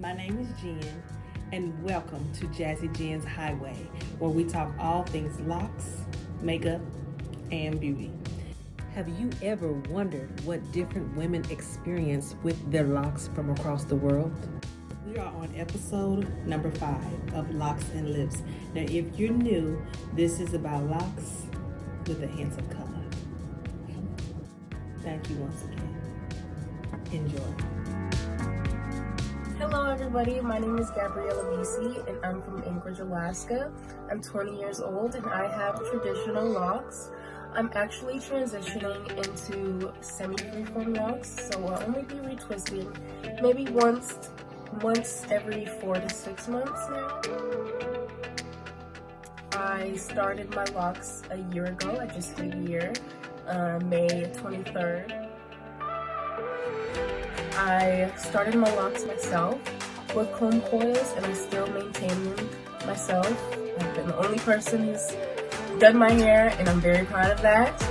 My name is Jen, and welcome to JazzyJennsHighway, where we talk all things locks, makeup, and beauty. Have you ever wondered what different women experience with their locks from across the world? We are on episode number 5 of Locks and Lips. Now, if you're new, this is about locks with a hint of color. Thank you once again. Enjoy. Hello everybody, my name is Gabriella Veasy and I'm from Anchorage, Alaska. I'm 20 years old and I have traditional locks. I'm actually transitioning into semi-freeform locks, so I'll only be retwisting maybe once every 4 to 6 months now. I started my locks a year ago. I just hit a year, May 23rd. I started my locks myself with comb coils and I still maintain them myself. I've been the only person who's done my hair and I'm very proud of that.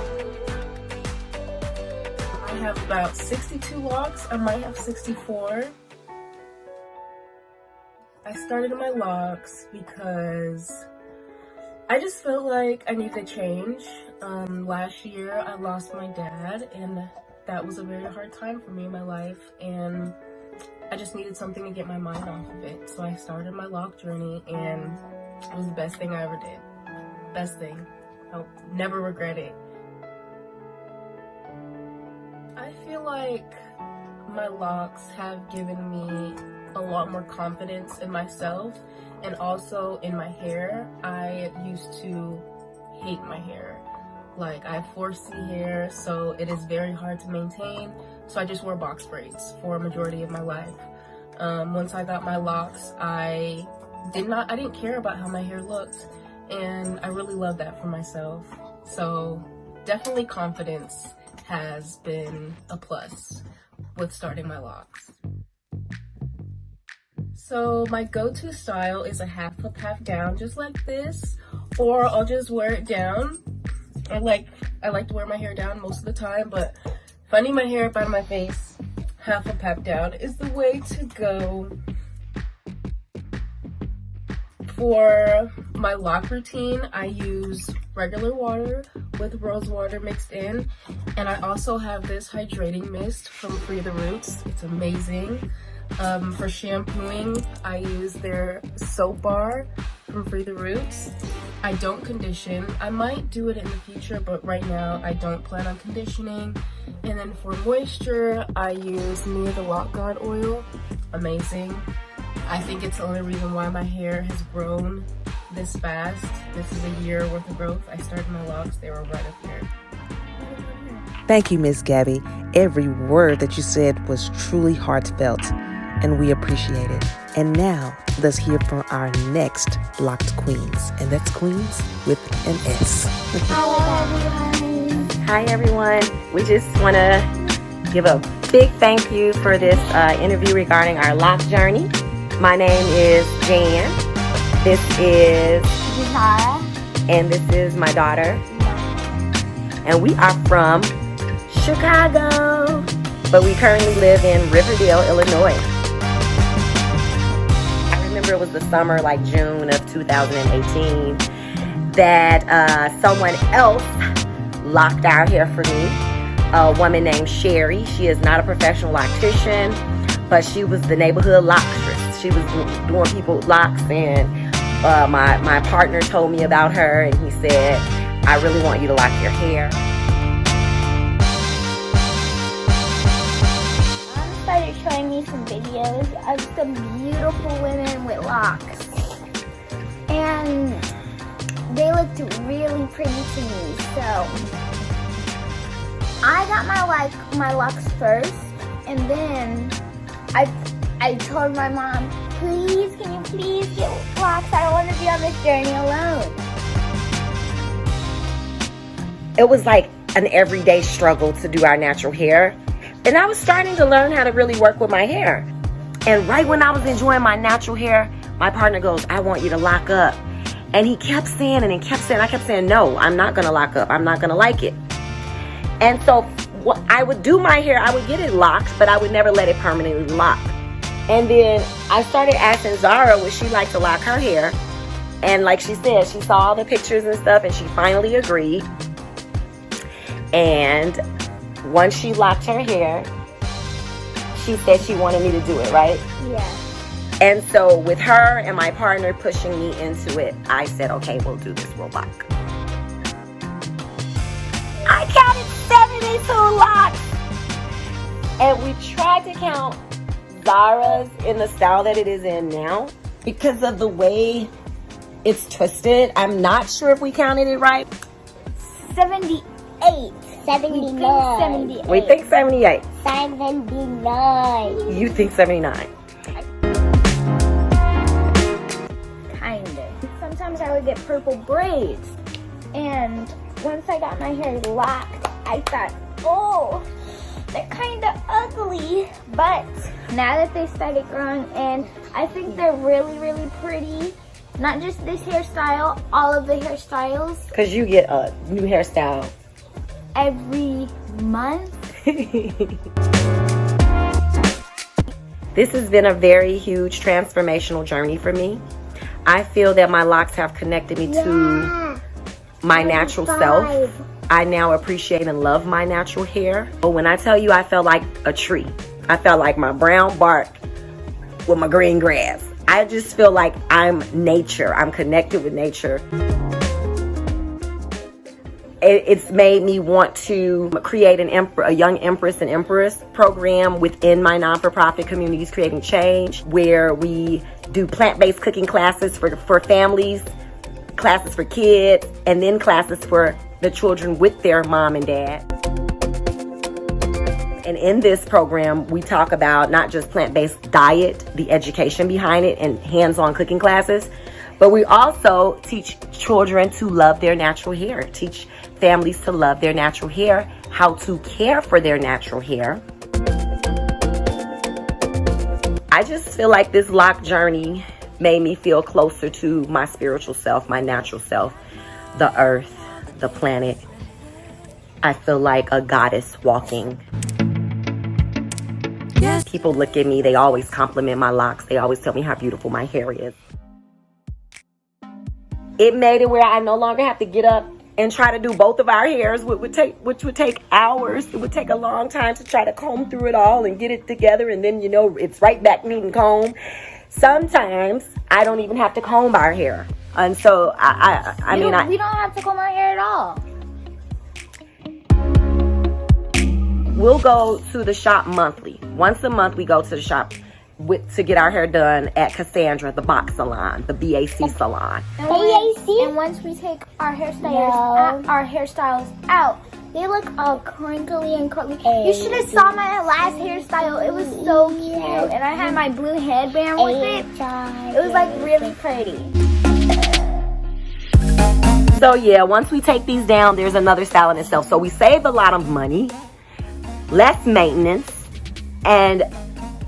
I have about 62 locks. I might have 64. I started my locks because I just felt like I needed a change. Last year I lost my dad and that was a very hard time for me in my life, and I just needed something to get my mind off of it. So I started my lock journey and it was the best thing I ever did. Best thing. I'll never regret it. I feel like my locks have given me a lot more confidence in myself and also in my hair. I used to hate my hair. Like, I have 4C hair, so it is very hard to maintain. So I just wore box braids for a majority of my life. Once I got my locks, I didn't care about how my hair looked, and I really love that for myself. So definitely confidence has been a plus with starting my locks. So my go-to style is a half up, half down, just like this, or I'll just wear it down. I like to wear my hair down most of the time, but if I need my hair up out of my face, half up, half down is the way to go. For my lock routine, I use regular water with rose water mixed in, and I also have this hydrating mist from Free the Roots. It's amazing. For shampooing, I use their soap bar from Free the Roots. I don't condition. I might do it in the future, but right now I don't plan on conditioning. And then for moisture, I use Nia the Lock God oil. Amazing. I think it's the only reason why my hair has grown this fast. This is a year worth of growth. I started my locks, they were right up here. Thank you, Miss Gabby. Every word that you said was truly heartfelt, and we appreciate it. And now, let's hear from our next Locked Queens, and that's Queens with an S. Hi everyone. We just want to give a big thank you for this interview regarding our lock journey. My name is Jan. This is Jahzara. And this is my daughter. And we are from Chicago, but we currently live in Riverdale, Illinois. I remember it was the summer, like June of 2018, that someone else locked our hair for me. A woman named Sherry. She is not a professional loctician, but she was the neighborhood lockstress. She was doing people's locks, and my partner told me about her, and he said, I really want you to lock your hair. Mom started showing me some videos of some beautiful women with locks, and they looked really pretty to me. So I got my locks first, and then I told my mom, please, can you please get locks? I don't want to be on this journey alone. It was like an everyday struggle to do our natural hair. And I was starting to learn how to really work with my hair. And right when I was enjoying my natural hair, my partner goes, I want you to lock up. And he kept saying, and he kept saying, I kept saying, no, I'm not going to lock up. I'm not going to like it. And so I would do my hair, I would get it locked, but I would never let it permanently lock. And then I started asking Zara would she like to lock her hair. And like she said, she saw all the pictures and stuff and she finally agreed. And once she locked her hair, she said she wanted me to do it, right? Yeah. And so with her and my partner pushing me into it, I said, okay, we'll do this, we'll lock. I counted 72 locks. And we tried to count Zara's in the style that it is in now. Because of the way it's twisted, I'm not sure if we counted it right. 78. 79. We think 78. 79. You think 79. Kinda. Sometimes I would get purple braids. And once I got my hair locked, I thought, oh, they're kind of ugly. But now that they started growing in, I think they're really, really pretty. Not just this hairstyle, all of the hairstyles. Because you get a new hairstyle every month. This has been a very huge transformational journey for me. I feel that my locks have connected me to my natural self. I now appreciate and love my natural hair. But when I tell you I felt like a tree, I felt like my brown bark with my green grass. I just feel like I'm nature. I'm connected with nature. It's made me want to create a young empress and empress program within my non-for-profit communities, creating change, where we do plant-based cooking classes for families, classes for kids, and then classes for the children with their mom and dad. And in this program, we talk about not just plant-based diet, the education behind it, and hands-on cooking classes, but we also teach children to love their natural hair, teach families to love their natural hair, how to care for their natural hair. I just feel like this lock journey made me feel closer to my spiritual self, my natural self, the earth, the planet. I feel like a goddess walking. Yes. People look at me, they always compliment my locks. They always tell me how beautiful my hair is. It made it where I no longer have to get up and try to do both of our hairs, which would take hours. It would take a long time to try to comb through it all and get it together, and then, you know, it's right back needing comb. Sometimes I don't even have to comb our hair. And so we don't have to comb our hair at all. We'll go to the shop monthly. Once a month we go to the shop to get our hair done at Cassandra, the box salon, the BAC salon. And once we take our hairstyles out, they look all crinkly and curly. You should have saw my last hairstyle. It was so cute. And I had my blue headband with it. It was like really pretty. So yeah, once we take these down, there's another style in itself. So we save a lot of money, less maintenance, and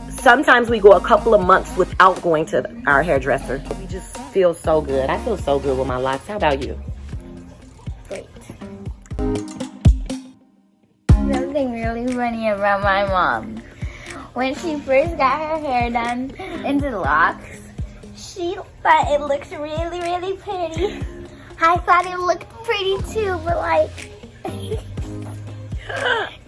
sometimes we go a couple of months without going to our hairdresser. We just feel so good. I feel so good with my locks. How about you? Great. Something really funny about my mom. When she first got her hair done into locks, she thought it looked really, really pretty. I thought it looked pretty too, but like,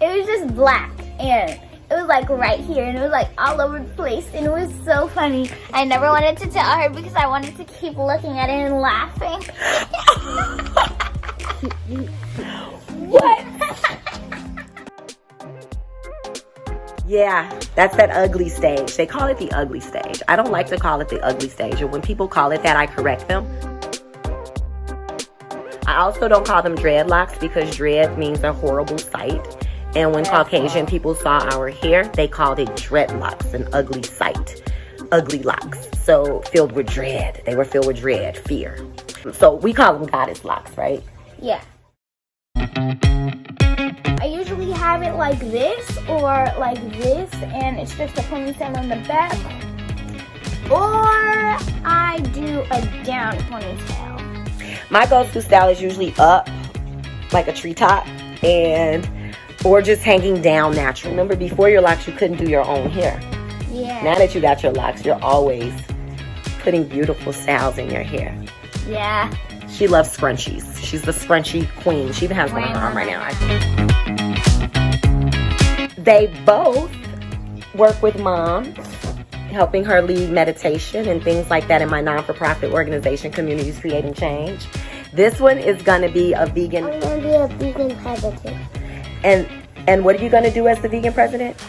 it was just black and it was like right here and it was like all over the place and it was so funny. I never wanted to tell her because I wanted to keep looking at it and laughing. What? Yeah, that's that ugly stage. They call it the ugly stage. I don't like to call it the ugly stage, and when people call it that, I correct them. I also don't call them dreadlocks because dread means a horrible sight. And when Caucasian people saw our hair, they called it dreadlocks, an ugly sight, ugly locks. So filled with dread. They were filled with dread, fear. So we call them goddess locks, right? Yeah. I usually have it like this or like this, and it's just a ponytail in the back. Or I do a down ponytail. My go-to style is usually up, like a treetop, or just hanging down natural. Remember, before your locks, you couldn't do your own hair. Yeah. Now that you got your locks, you're always putting beautiful styles in your hair. Yeah. She loves scrunchies. She's the scrunchie queen. She even has one on her arm right now. They both work with moms, helping her lead meditation and things like that in my non-for-profit organization, Communities Creating Change. This one is going to be a vegan. I'm going to be a vegan president. And what are you going to do as the vegan president?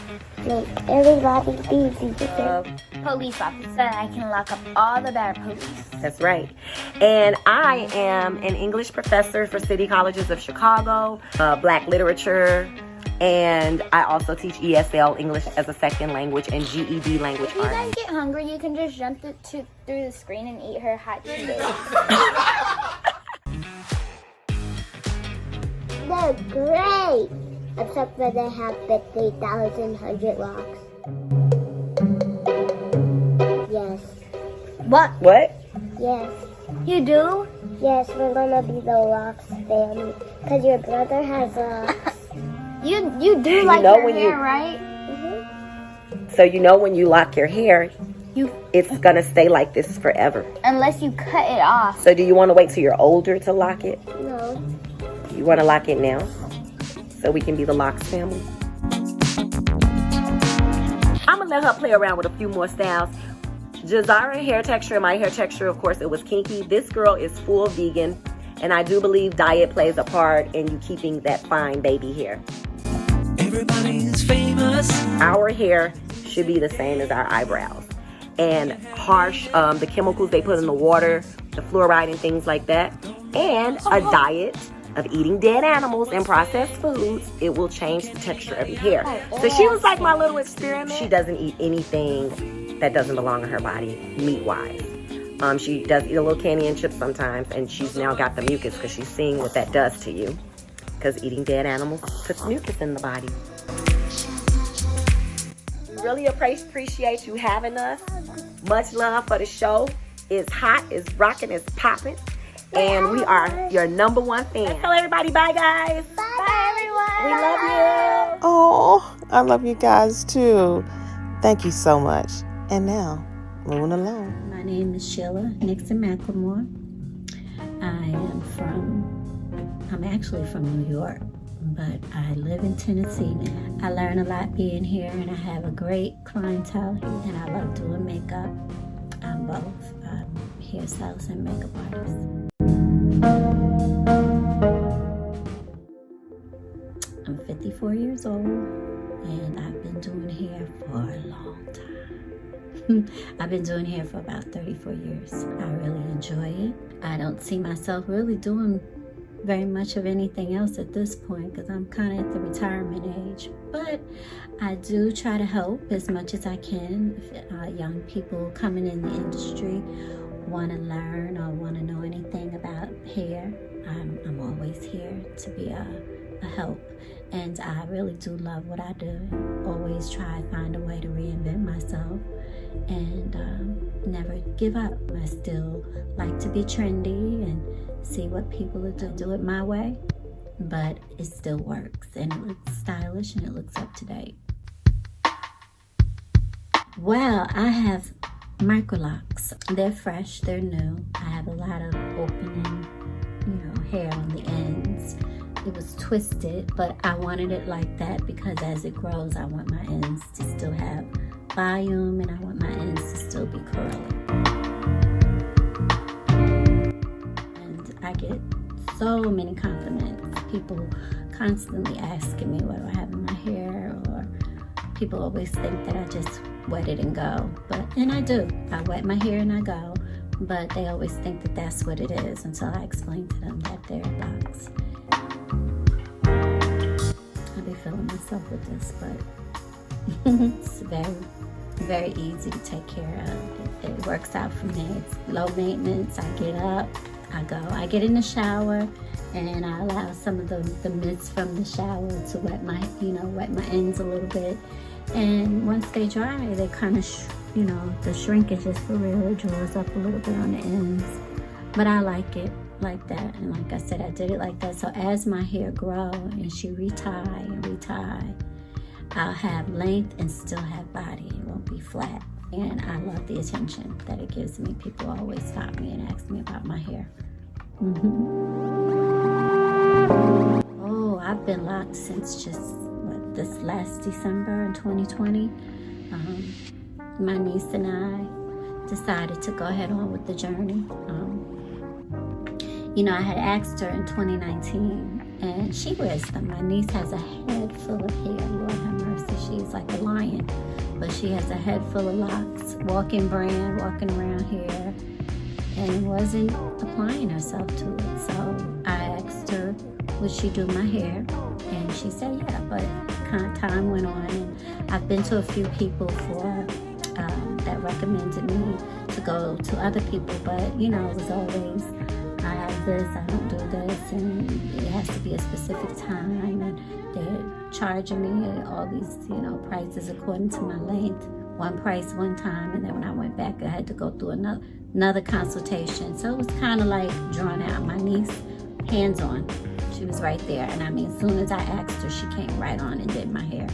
Make everybody be vegan. Police officer, I can lock up all the bad police. That's right. And I am an English professor for City Colleges of Chicago, Black literature, and I also teach ESL, English as a second language, and GED language arts. If you guys get hungry, you can just jump through the screen and eat her hot Cheetos. They're great! Except for they have 50,100 locks. Yes. What? What? Yes. You do? Yes, we're gonna be the Locs family. Because your brother has locks. You do like your hair, right? Mm-hmm. So you know when you lock your hair, it's gonna stay like this forever. Unless you cut it off. So do you want to wait till you're older to lock it? No. You want to lock it now? So we can be the Locs family? I'm gonna let her play around with a few more styles. Jahzara hair texture, my hair texture, of course, it was kinky. This girl is full vegan, and I do believe diet plays a part in you keeping that fine baby hair. Everybody's famous. Our hair should be the same as our eyebrows. And harsh, the chemicals they put in the water, the fluoride and things like that, and a diet of eating dead animals and processed foods, it will change the texture of your hair. So she was like my little experiment. She doesn't eat anything that doesn't belong in her body, meat-wise. She does eat a little candy and chips sometimes, and she's now got the mucus because she's seeing what that does to you. Because eating dead animals puts mucus in the body. We really appreciate you having us. Much love for the show. It's hot, it's rocking, it's popping. And we are your #1 fan. Tell everybody bye, guys. Bye, everyone. We love you. Oh, I love you guys too. Thank you so much. And now, moving along. My name is Sheila Nixon Mclemore. I'm actually from New York, but I live in Tennessee now. I learn a lot being here, and I have a great clientele here, and I love doing makeup. I'm both hairstylists and makeup artists. I'm 54 years old, and I've been doing hair for a long time. I've been doing hair for about 34 years. I really enjoy it. I don't see myself really doing very much of anything else at this point because I'm kind of at the retirement age. But I do try to help as much as I can. If young people coming in the industry want to learn or want to know anything about hair, I'm always here to be a help. And I really do love what I do. Always try to find a way to reinvent myself and never give up. I still like to be trendy and see what people do it my way, but it still works and it looks stylish and it looks up to date. Well, I have micro locks. They're fresh, they're new. I have a lot of opening, hair on the ends. It was twisted, but I wanted it like that because as it grows, I want my ends to still have volume and I want my ends to still be curly. And I get so many compliments. People constantly asking me what do I have in my hair, or people always think that I just wet it and go. And I do. I wet my hair and I go, but they always think that that's what it is until I explain to them that they're locks. I'll be feeling myself with this, but it's very, very easy to take care of. It works out for me. It's low maintenance. I get up, I go. I get in the shower, and I allow some of the mist from the shower to wet my ends a little bit. And once they dry, they kind of, the shrinkage is for real. It draws up a little bit on the ends. But I like it like that. And like I said, I did it like that. So as my hair grow and she retie, I'll have length and still have body. It won't be flat. And I love the attention that it gives me. People always stop me and ask me about my hair. Oh, I've been locked since just this last December in 2020. My niece and I decided to go ahead on with the journey. You know, I had asked her in 2019, and she wears them. My niece has a head full of hair. Lord have mercy, she's like a lion. But she has a head full of locks, walking brand, walking around here, and wasn't applying herself to it. So I asked her, would she do my hair? And she said, yeah, but time went on, and I've been to a few people that recommended me to go to other people, but you know, it was always, I have this, I don't do this, and it has to be a specific time, and they're charging me all these, you know, prices according to my length. One price one time, and then when I went back, I had to go through another consultation. So it was kind of like drawn out. My niece, hands-on. She was right there, and I mean, as soon as I asked her, she came right on and did my hair.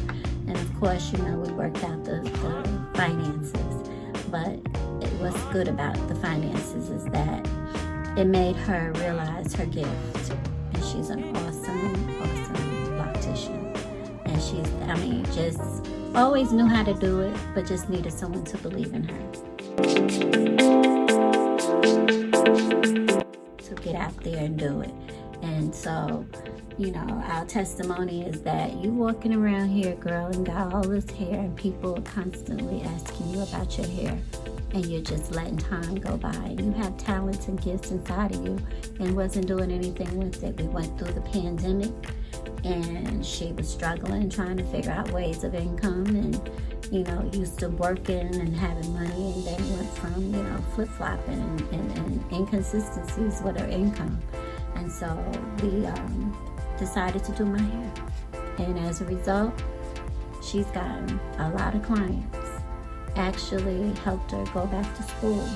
And of course, you know, we worked out the finances. But what's good about the finances is that it made her realize her gift. And she's an awesome loctician. And she's, I mean, just always knew how to do it, but just needed someone to believe in her. To get out there and do it. And so, you know, our testimony is that you walking around here, girl, and got all this hair, and people are constantly asking you about your hair, and you're just letting time go by. And you have talents and gifts inside of you and wasn't doing anything with it. We went through the pandemic, and she was struggling, trying to figure out ways of income, and, you know, used to working and having money, and then went from, you know, flip-flopping and inconsistencies with her income. And so we decided to do my hair. And as a result, she's gotten a lot of clients. Actually helped her go back to school.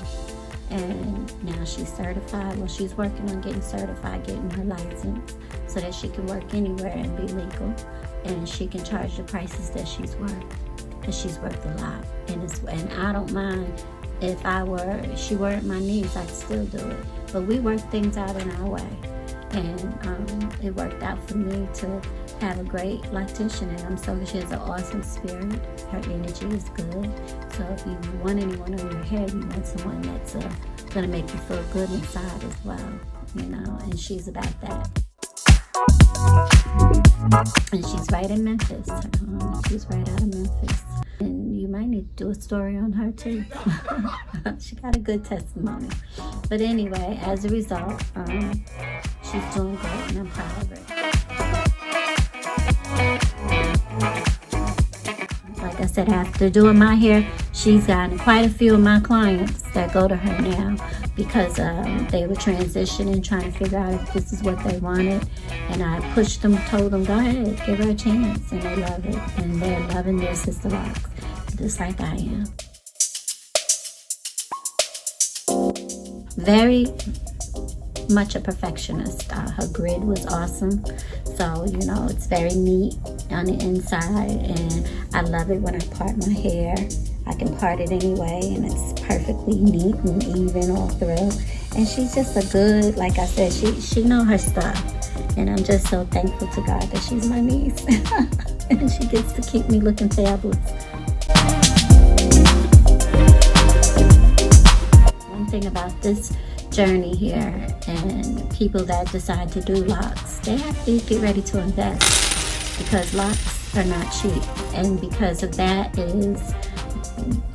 And now she's certified. Well, she's working on getting certified, getting her license, so that she can work anywhere and be legal. And she can charge the prices that she's worth. Because she's worth a lot. And I don't mind if she weren't my niece, I'd still do it. But we work things out in our way. And it worked out for me to have a great loctician, and I'm so she has an awesome spirit. Her energy is good. So if you want anyone on your head, you want someone that's gonna make you feel good inside as well, you know. And she's about that. And she's right in Memphis. She's right out of Memphis. And you might need to do a story on her too. She got a good testimony. But anyway, as a result, she's doing great, and I'm proud of her. Like I said, after doing my hair, she's gotten quite a few of my clients that go to her now because they were transitioning, trying to figure out if this is what they wanted. And I pushed them, told them, go ahead, give her a chance. And they love it. And they're loving their sister Locs, just like I am. Very much a perfectionist. Her grid was awesome. So, you know, it's very neat on the inside. And I love it when I part my hair. I can part it anyway, and it's perfectly neat and even all through. And she's just a good, like I said, she know her stuff. And I'm just so thankful to God that she's my niece. And she gets to keep me looking fabulous. One thing about this journey here and people that decide to do locks, they have to get ready to invest, because locks are not cheap. And because of that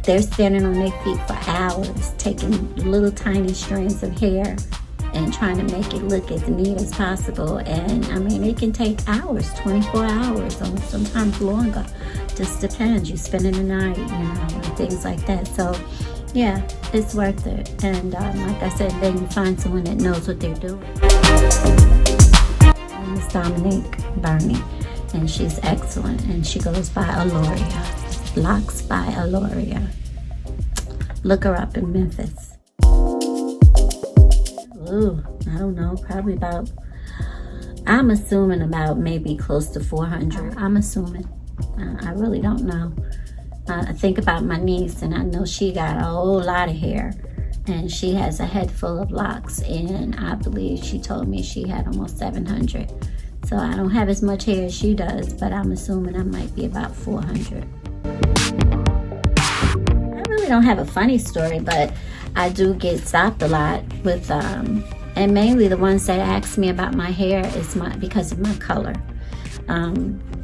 they're standing on their feet for hours, taking little tiny strands of hair and trying to make it look as neat as possible. And I mean, it can take hours, 24 hours, or sometimes longer. Just depends. You spending the night, you know, and things like that. So yeah, it's worth it. And like I said, then you find someone that knows what they're doing. My name is Dominique Burney, and she's excellent. And she goes by Alluria. Locs by Alluria. Look her up in Memphis. Ooh, I don't know, probably about, I'm assuming about maybe close to 400. I'm assuming. I really don't know. I think about my niece, and I know she got a whole lot of hair, and she has a head full of locks, and I believe she told me she had almost 700. So I don't have as much hair as she does, but I'm assuming I might be about 400. I really don't have a funny story, but I do get stopped a lot with, and mainly the ones that ask me about my hair is because of my color.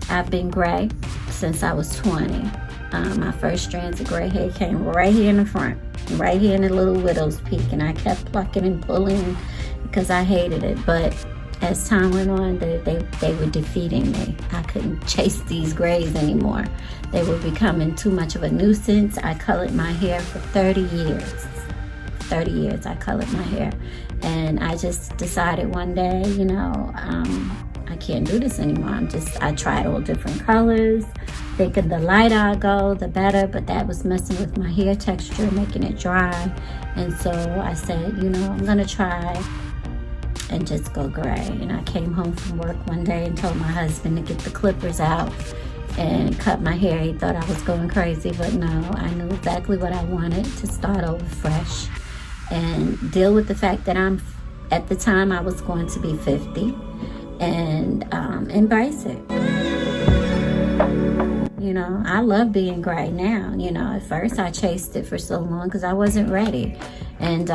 I've been gray since I was 20. My first strands of gray hair came right here in the front, right here in the little widow's peak, and I kept plucking and pulling because I hated it. But as time went on, they were defeating me. I couldn't chase these grays anymore. They were becoming too much of a nuisance. I colored my hair for 30 years. 30 years I colored my hair. And I just decided one day, you know, I can't do this anymore. I tried all different colors, thinking the lighter I go, the better, but that was messing with my hair texture, making it dry. And so I said, you know, I'm gonna try and just go gray. And I came home from work one day and told my husband to get the clippers out and cut my hair. He thought I was going crazy, but no, I knew exactly what I wanted, to start over fresh and deal with the fact that at the time I was going to be 50, and embrace it. You know, I love being gray now. You know, at first I chased it for so long because I wasn't ready. And,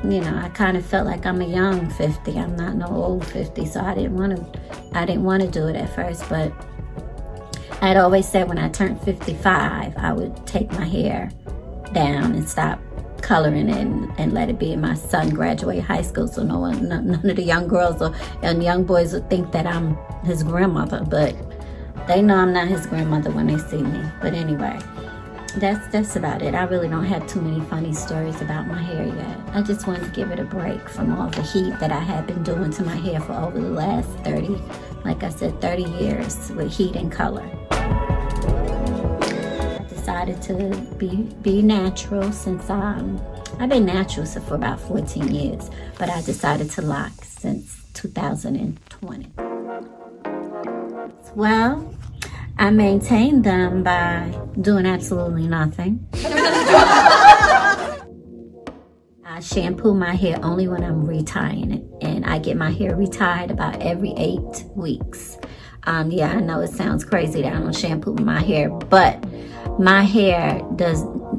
you know, I kind of felt like I'm a young 50. I'm not no old 50, so I didn't want to do it at first. But I'd always said when I turned 55, I would take my hair down and stop coloring it and let it be. My son graduated high school, so none of the young girls and young boys would think that I'm his grandmother, but they know I'm not his grandmother when they see me. But anyway, that's about it. I really don't have too many funny stories about my hair yet. I just wanted to give it a break from all the heat that I had been doing to my hair for over the last 30 years with heat and color. Decided to be natural since I've been natural for about 14 years, but I decided to lock since 2020. Well, I maintain them by doing absolutely nothing. I shampoo my hair only when I'm retying it, and I get my hair retied about every 8 weeks. Yeah, I know it sounds crazy that I don't shampoo my hair, but my hair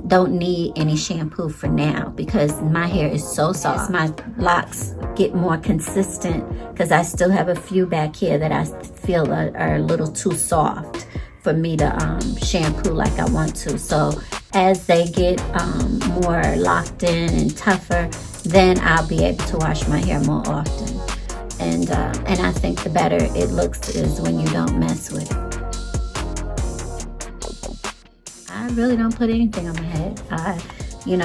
don't need any shampoo for now because my hair is so soft. My locks get more consistent because I still have a few back here that I feel are a little too soft for me to shampoo like I want to. So as they get more locked in and tougher, then I'll be able to wash my hair more often. And I think the better it looks is when you don't mess with it. I really don't put anything on my head. I,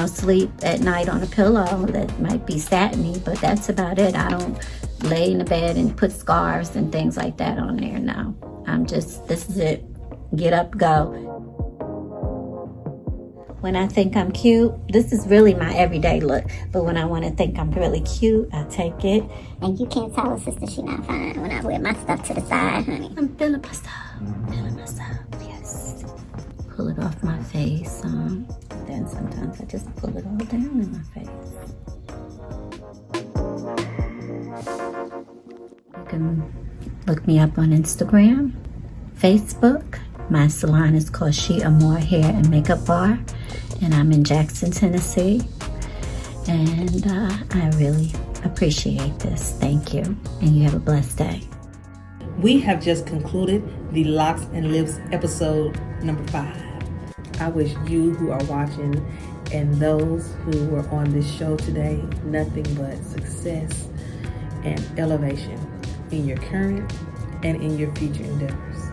sleep at night on a pillow that might be satiny, but that's about it. I don't lay in the bed and put scarves and things like that on there. No, this is it. Get up, go. When I think I'm cute, this is really my everyday look. But when I want to think I'm really cute, I take it. And you can't tell a sister she not fine when I wear my stuff to the side, honey. I'm feeling myself. Yes. Pull it off my face. Then sometimes I just pull it all down in my face. You can look me up on Instagram, Facebook. My salon is called Sheila Hair and Makeup Bar, and I'm in Jackson, Tennessee. And I really appreciate this. Thank you, and you have a blessed day. We have just concluded the Locks and Lips episode number 5. I wish you who are watching and those who were on this show today nothing but success and elevation in your current and in your future endeavors.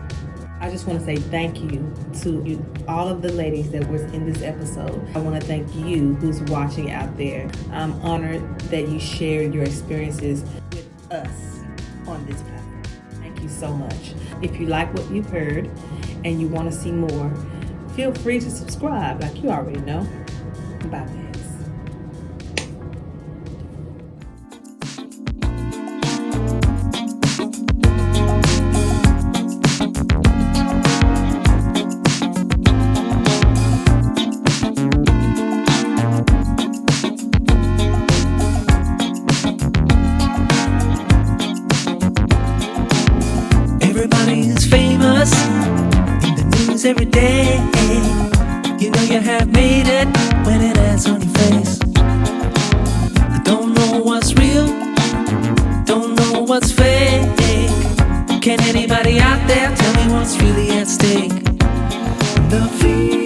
I just want to say thank you to all of the ladies that was in this episode. I want to thank you who's watching out there. I'm honored that you shared your experiences with us on this platform. Thank you so much. If you like what you've heard and you want to see more, feel free to subscribe like you already know. Bye. Everybody's famous in the news every day. You know you have made it when it lands on your face. I don't know what's real, don't know what's fake. Can anybody out there tell me what's really at stake? The fear